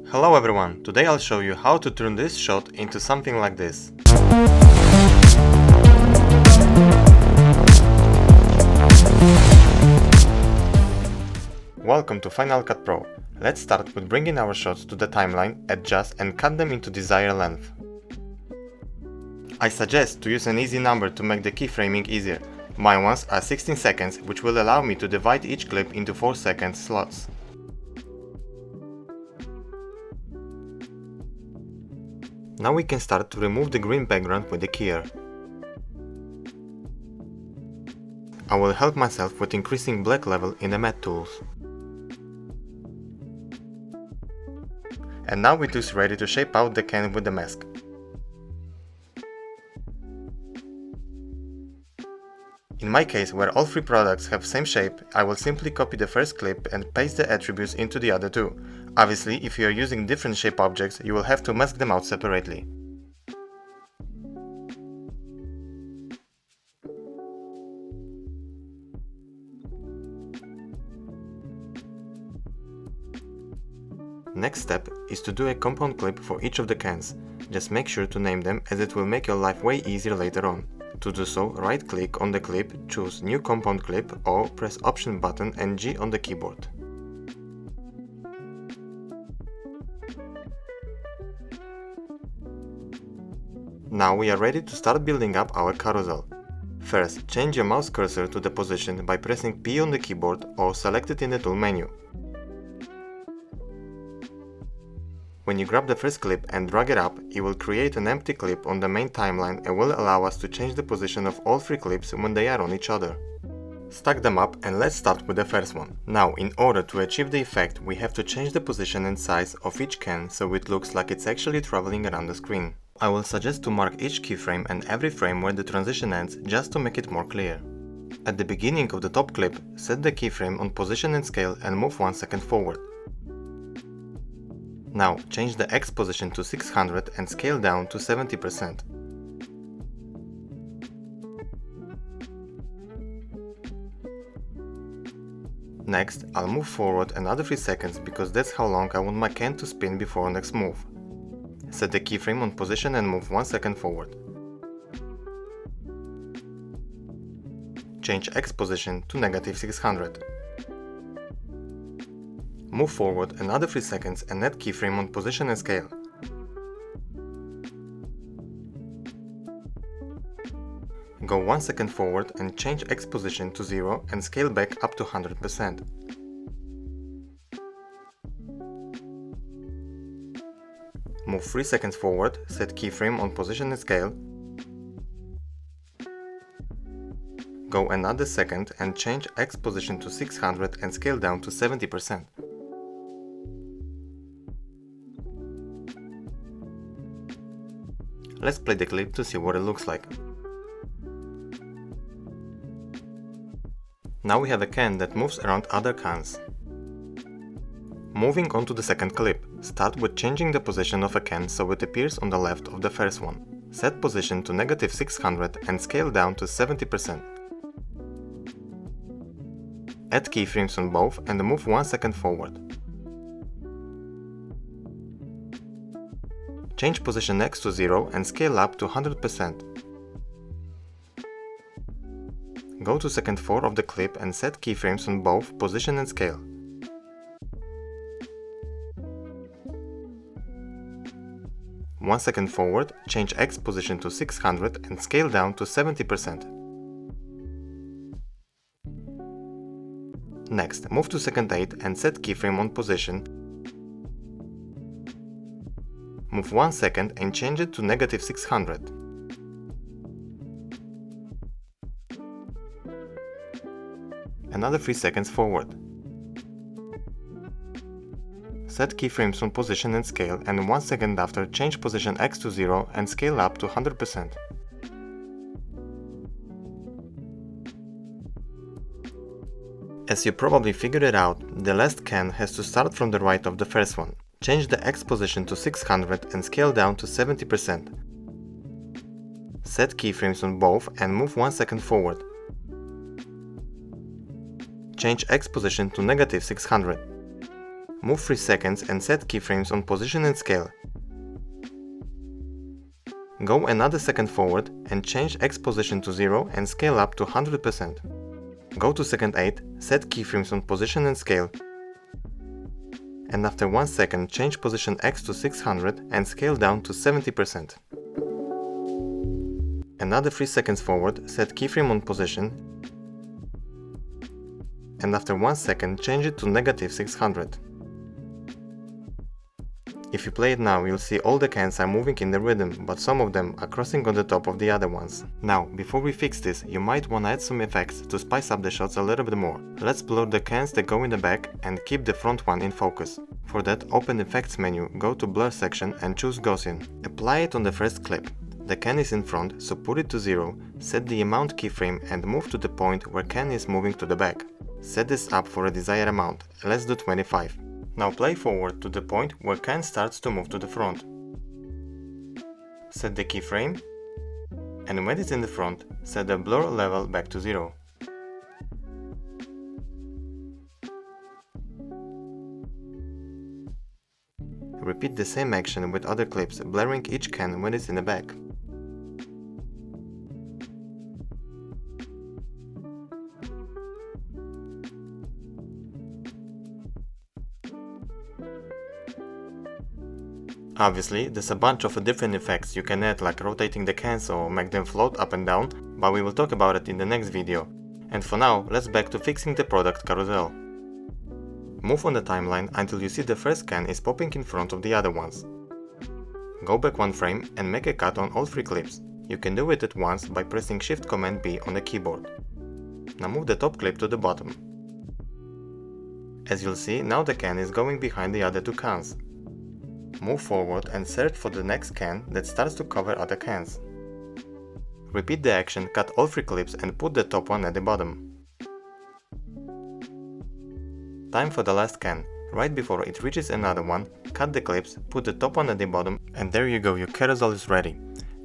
Hello everyone, today I'll show you how to turn this shot into something like this. Welcome to Final Cut Pro. Let's start with bringing our shots to the timeline, adjust and cut them into desired length. I suggest to use an easy number to make the keyframing easier. My ones are 16 seconds, which will allow me to divide each clip into 4-second slots. Now we can start to remove the green background with the keyer. I will help myself with increasing black level in the matte tools. And now it is ready to shape out the can with the mask. In my case, where all three products have same shape, I will simply copy the first clip and paste the attributes into the other two. Obviously, if you are using different shape objects, you will have to mask them out separately. Next step is to do a compound clip for each of the cans. Just make sure to name them, as it will make your life way easier later on. To do so, right-click on the clip, choose New Compound Clip or press Option button and G on the keyboard. Now we are ready to start building up our carousel. First, change your mouse cursor to the position by pressing P on the keyboard or select it in the tool menu. When you grab the first clip and drag it up, it will create an empty clip on the main timeline and will allow us to change the position of all three clips when they are on each other. Stack them up and let's start with the first one. Now, in order to achieve the effect, we have to change the position and size of each can so it looks like it's actually traveling around the screen. I will suggest to mark each keyframe and every frame where the transition ends just to make it more clear. At the beginning of the top clip, set the keyframe on position and scale and move 1 second forward. Now, change the X position to 600 and scale down to 70%. Next, I'll move forward another 3 seconds because that's how long I want my can to spin before next move. Set the keyframe on position and move 1 second forward. Change X position to -600. Move forward another 3 seconds and add keyframe on position and scale. Go 1 second forward and change X position to 0 and scale back up to 100%. Move 3 seconds forward, set keyframe on position and scale. Go another second and change X position to 600 and scale down to 70%. Let's play the clip to see what it looks like. Now we have a can that moves around other cans. Moving on to the second clip, start with changing the position of a can so it appears on the left of the first one. Set position to -600 and scale down to 70%. Add keyframes on both and move 1 second forward. Change position X to 0 and scale up to 100%. Go to second 4 of the clip and set keyframes on both position and scale. One second forward, change X position to 600 and scale down to 70%. Next, move to second 8 and set keyframe on position. Move 1 second and change it to -600. Another 3 seconds forward. Set keyframes on position and scale and 1 second after change position X to 0 and scale up to 100%. As you probably figured it out, the last can has to start from the right of the first one. Change the X position to 600 and scale down to 70%. Set keyframes on both and move 1 second forward. Change X position to -600. Move 3 seconds and set keyframes on position and scale. Go another second forward and change X position to 0 and scale up to 100%. Go to second 8, set keyframes on position and scale. And after 1 second change position X to 600 and scale down to 70%. Another 3 seconds forward, set keyframe on position. And after 1 second change it to negative 600. If you play it now, you'll see all the cans are moving in the rhythm, but some of them are crossing on the top of the other ones. Now, before we fix this, you might wanna add some effects to spice up the shots a little bit more. Let's blur the cans that go in the back and keep the front one in focus. For that, open Effects menu, go to Blur section and choose Gaussian. Apply it on the first clip. The can is in front, so put it to 0, set the amount keyframe and move to the point where can is moving to the back. Set this up for a desired amount, let's do 25. Now play forward to the point where can starts to move to the front. Set the keyframe, and when it's in the front, set the blur level back to 0. Repeat the same action with other clips, blurring each can when it's in the back. Obviously, there's a bunch of different effects you can add, like rotating the cans or make them float up and down, but we will talk about it in the next video. And for now, let's back to fixing the product carousel. Move on the timeline until you see the first can is popping in front of the other ones. Go back 1 frame and make a cut on all 3 clips. You can do it at once by pressing Shift-Command-B on the keyboard. Now move the top clip to the bottom. As you'll see, now the can is going behind the other 2 cans. Move forward and search for the next can that starts to cover other cans. Repeat the action, cut all 3 clips and put the top one at the bottom. Time for the last can. Right before it reaches another one, cut the clips, put the top one at the bottom, and there you go, your carousel is ready.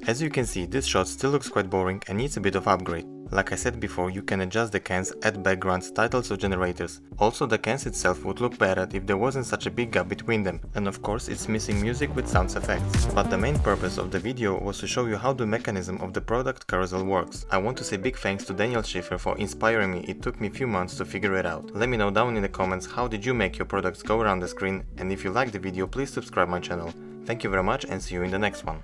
As you can see, this shot still looks quite boring and needs a bit of upgrade. Like I said before, you can adjust the cans, add backgrounds, titles or generators. Also, the cans itself would look better if there wasn't such a big gap between them. And of course, it's missing music with sound effects. But the main purpose of the video was to show you how the mechanism of the product carousel works. I want to say big thanks to Schiffer for inspiring me. It took me a few months to figure it out. Let me know down in the comments how did you make your products go around the screen, and if you liked the video, please subscribe my channel. Thank you very much and see you in the next one.